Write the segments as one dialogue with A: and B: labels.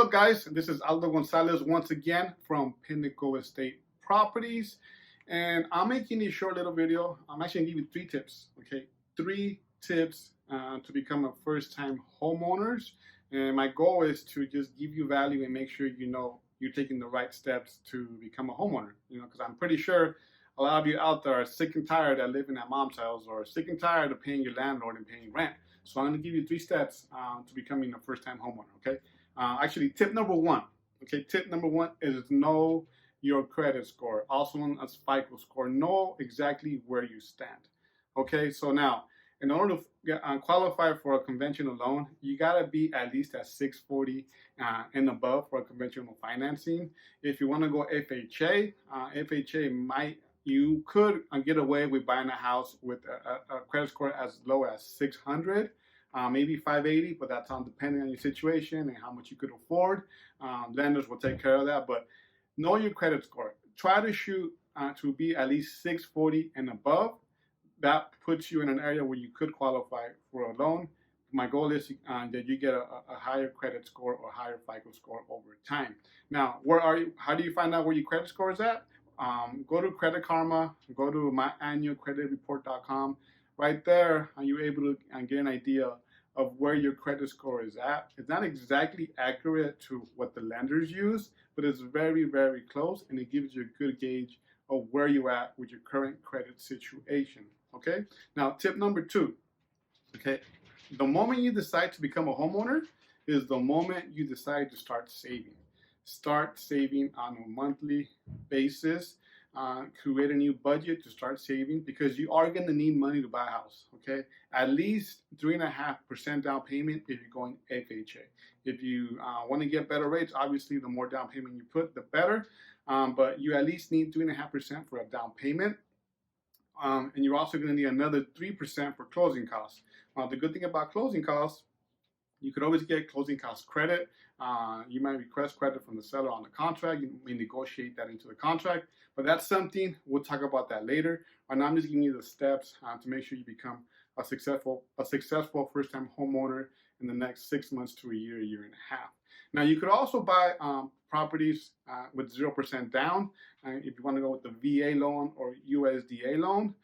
A: up, guys? This is Aldo Gonzalez once again from Pinnacle Estate Properties, and I'm making a short little video. I'm actually gonna give you 3 tips, okay? 3 tips to become a first-time homeowners, and my goal is to just give you value and make sure you know you're taking the right steps to become a homeowner. Because I'm pretty sure a lot of you out there are sick and tired of living at mom's house or sick and tired of paying your landlord and paying rent. So I'm gonna give you 3 steps to becoming a first-time homeowner, okay? Actually, tip number 1. Okay, tip number 1 is know your credit score, also known as FICO score. Know exactly where you stand. Okay, so now, in order to qualify for a conventional loan, you gotta be at least at 640 and above for a conventional financing. If you want to go FHA, you could get away with buying a house with a credit score as low as 600. Maybe 580, but that's on depending on your situation and how much you could afford. Lenders will take care of that, but know your credit score. Try to shoot to be at least 640 and above. That puts you in an area where you could qualify for a loan. My goal is that you get a higher credit score or higher FICO score over time. Now, where are you? How do you find out where your credit score is at? Go to Credit Karma, go to myannualcreditreport.com. Right there, you're able to get an idea of where your credit score is at. It's not exactly accurate to what the lenders use, but it's very, very close, and it gives you a good gauge of where you're at with your current credit situation. Okay? Now, tip number 2. Okay, the moment you decide to become a homeowner is the moment you decide to start saving. Start saving on a monthly basis. Create a new budget to start saving, because you are going to need money to buy a house. Okay, at least 3.5% down payment if you're going FHA. If you want to get better rates, obviously the more down payment you put, the better. But you at least need 3.5% for a down payment. And you're also going to need another 3% for closing costs. The good thing about closing costs, you could always get closing cost credit. You might request credit from the seller on the contract. You may negotiate that into the contract, but that's something we'll talk about that later. Right now, I'm just giving you the steps to make sure you become a successful first-time homeowner in the next 6 months to a year and a half. Now, you could also buy properties with 0% down. If you want to go with the VA loan or USDA loan,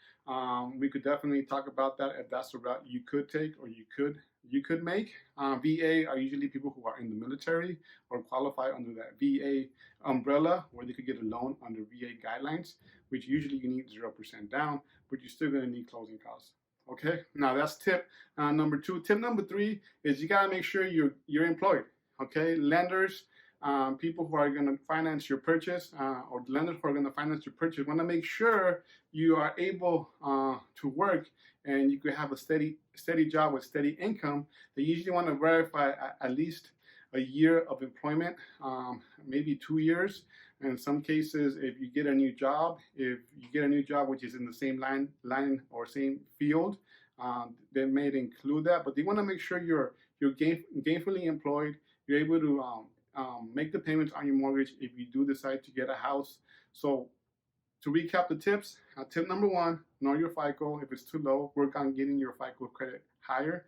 A: we could definitely talk about that if that's the route you could take or you could make. VA are usually people who are in the military or qualify under that VA umbrella, where they could get a loan under VA guidelines, which usually you need 0% down, but you're still going to need closing costs. Okay, now that's tip number 2. Tip number 3 is you got to make sure you're employed. Okay, lenders, people who are going to finance your purchase, or lenders who are going to finance your purchase, want to make sure you are able to work and you could have a steady job with steady income. They usually want to verify at least a year of employment, maybe 2 years. In some cases, if you get a new job, which is in the same line or same field, they may include that. But they want to make sure you're gainfully employed. You're able to make the payments on your mortgage if you do decide to get a house. So to recap the tips, tip number 1, know your FICO. If it's too low, work on getting your FICO credit higher.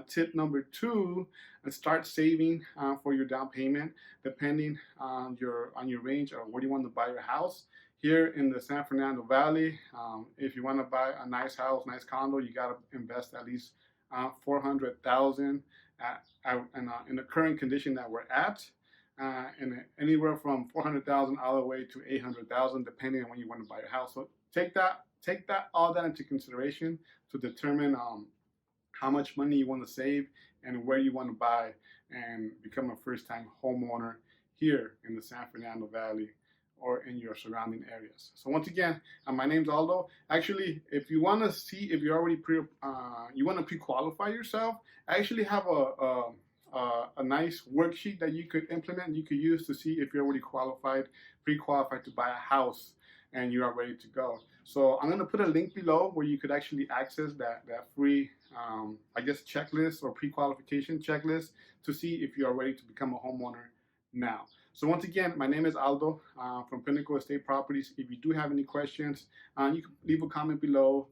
A: Tip number 2, start saving for your down payment, depending on your range or where you want to buy your house. Here in the San Fernando Valley, if you want to buy a nice house, nice condo, you got to invest at least $400,000 in the current condition that we're at. And anywhere from $400,000 all the way to $800,000, depending on when you want to buy your house. So take all that into consideration to determine how much money you want to save and where you want to buy and become a first-time homeowner here in the San Fernando Valley or in your surrounding areas. So once again, my name's Aldo. Actually, if you want to see if you're already you want to pre-qualify yourself, I actually have a nice worksheet that you could implement, you could use to see if you're already pre-qualified to buy a house and you are ready to go. So I'm going to put a link below where you could actually access that free, checklist or pre-qualification checklist to see if you are ready to become a homeowner now. So once again, my name is Aldo from Pinnacle Estate Properties. If you do have any questions, you can leave a comment below,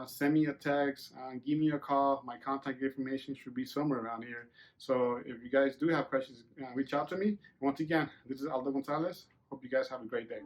A: send me a text, give me a call. My contact information should be somewhere around here. So if you guys do have questions, reach out to me. Once again, this is Aldo Gonzalez. Hope you guys have a great day.